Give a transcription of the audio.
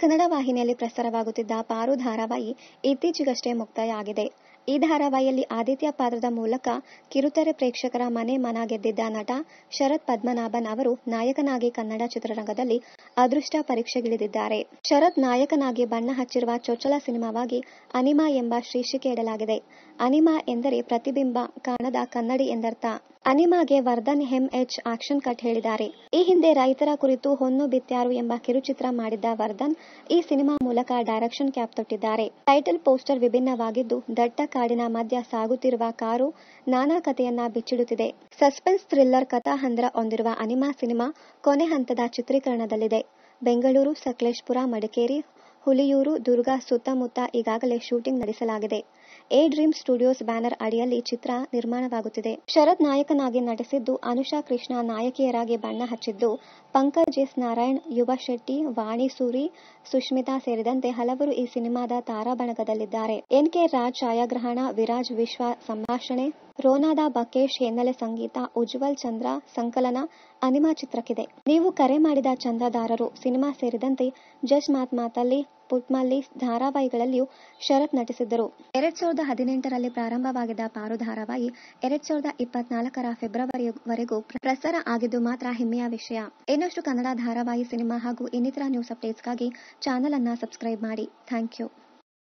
ಕನ್ನಡ ವಾಹಿನಿಯಲ್ಲಿ ಪ್ರಸಾರವಾಗುತ್ತಿದ್ದ ಪಾರು ಧಾರಾವಾಹಿ ಇತ್ತೀಚೆಗಷ್ಟೇ ಮುಕ್ತಾಯ ಆಗಿದೆ. ಈ ಧಾರಾವಾಹಿಯಲ್ಲಿ ಆದಿತ್ಯ ಪಾತ್ರದ ಮೂಲಕ ಕಿರುತೆರೆ ಪ್ರೇಕ್ಷಕರ ಮನೆ ಮನ ಗೆದ್ದಿದ್ದ ನಟ ಶರತ್ ಪದ್ಮನಾಭನ್ ಅವರು ನಾಯಕನಾಗಿ ಕನ್ನಡ ಚಿತ್ರರಂಗದಲ್ಲಿ ಅದೃಷ್ಟ ಪರೀಕ್ಷೆಗಿಳಿದಿದ್ದಾರೆ. ಶರತ್ ನಾಯಕನಾಗಿ ಬಣ್ಣ ಹಚ್ಚಿರುವ ಚೊಚ್ಚಲ ಸಿನಿಮಾವಾಗಿ ಅನಿಮಾ ಎಂಬ ಶೀರ್ಷಿಕೆ ಇಡಲಾಗಿದೆ. ಅನಿಮಾ ಎಂದರೆ ಪ್ರತಿಬಿಂಬ ಕಾಣದ ಕನ್ನಡಿ ಎಂದರ್ಥ. ಅನಿಮಾಗೆ ವರ್ಧನ್ ಎಂ.ಎಚ್. ಆಕ್ಷನ್ ಕಟ್ ಹೇಳಿದ್ದಾರೆ. ಈ ಹಿಂದೆ ರೈತರ ಕುರಿತು ಹೊನ್ನು ಬಿತ್ಯಾರು ಎಂಬ ಕಿರುಚಿತ್ರ ಮಾಡಿದ್ದ ವರ್ಧನ್ ಈ ಸಿನಿಮಾ ಮೂಲಕ ಡೈರೆಕ್ಷನ್ ಕ್ಯಾಪ್ ತೊಟ್ಟಿದ್ದಾರೆ. ಟೈಟಲ್ ಪೋಸ್ಟರ್ ವಿಭಿನ್ನವಾಗಿದ್ದು, ದಟ್ಟ ಕಾಡಿನ ಮಧ್ಯ ಸಾಗುತ್ತಿರುವ ಕಾರು ನಾನಾ ಕಥೆಯನ್ನ ಬಿಚ್ಚಿಡುತ್ತಿದೆ. ಸಸ್ಪೆನ್ಸ್ ಥ್ರಿಲ್ಲರ್ ಕಥಾಹಂದರ ಹೊಂದಿರುವ ಅನಿಮಾ ಸಿನಿಮಾ ಕೊನೆ ಹಂತದ ಚಿತ್ರೀಕರಣದಲ್ಲಿದೆ. ಬೆಂಗಳೂರು, ಸಕಲೇಶಪುರ, ಮಡಿಕೇರಿ, ಹುಲಿಯೂರು, ದುರ್ಗ ಸುತ್ತಮುತ್ತ ಈಗಾಗಲೇ ಶೂಟಿಂಗ್ ನಡೆಸಲಾಗಿದೆ. ಎ ಡ್ರೀಮ್ ಸ್ಟುಡಿಯೋಸ್ ಬ್ಯಾನರ್ ಅಡಿಯಲ್ಲಿ ಚಿತ್ರ ನಿರ್ಮಾಣವಾಗುತ್ತಿದೆ. ಶರತ್ ನಾಯಕನಾಗಿ ನಟಿಸಿದ್ದು, ಅನುಷಾ ಕೃಷ್ಣ ನಾಯಕಿಯರಾಗಿ ಬಣ್ಣ ಹಚ್ಚಿದ್ದು, ಪಂಕಜ್ ಎಸ್ ನಾರಾಯಣ್, ಯುವ ಶೆಟ್ಟಿ, ವಾಣಿ ಸೂರಿ, ಸುಷ್ಮಿತಾ ಸೇರಿದಂತೆ ಹಲವರು ಈ ಸಿನಿಮಾದ ತಾರಾಬಣಗದಲ್ಲಿದ್ದಾರೆ. ಎನ್.ಕೆ. ರಾಜ್ ಛಾಯಾಗ್ರಹಣ, ವಿರಾಜ್ ವಿಶ್ವ ಸಂಭಾಷಣೆ, ರೋನಾದ ಬಕೇಶ್ ಹಿನ್ನೆಲೆ ಸಂಗೀತ, ಉಜ್ವಲ್ ಚಂದ್ರ ಸಂಕಲನ ಅನಿಮಾ ಚಿತ್ರಕ್ಕಿದೆ. ನೀವು ಕರೆ ಮಾಡಿದ ಚಂದಾದಾರರು ಸಿನಿಮಾ ಸೇರಿದಂತೆ ಜಸ್ಟ್ ಮಾತಲ್ಲಿ, ಪುಟ್ಮಲ್ಲಿ ಧಾರಾವಾಹಿಗಳಲ್ಲಿಯೂ ಶರತ್ ನಟಿಸಿದ್ದರು. 2018ರಲ್ಲಿ ಪ್ರಾರಂಭವಾಗಿದ್ದ ಪಾರು ಧಾರಾವಾಹಿ 2024ರ ಫೆಬ್ರವರಿವರೆಗೂ ಪ್ರಸಾರ ಆಗಿದ್ದು ಮಾತ್ರ ಹೆಮ್ಮೆಯ ವಿಷಯ. ಇನ್ನಷ್ಟು ಕನ್ನಡ ಧಾರಾವಾಹಿ, ಸಿನಿಮಾ ಹಾಗೂ ಇನ್ನಿತರ ನ್ಯೂಸ್ ಅಪ್ಡೇಟ್ಸ್ಗಾಗಿ ಚಾನೆಲ್ ಅನ್ನ ಸಬ್ಸ್ಕ್ರೈಬ್ ಮಾಡಿ. Thank you.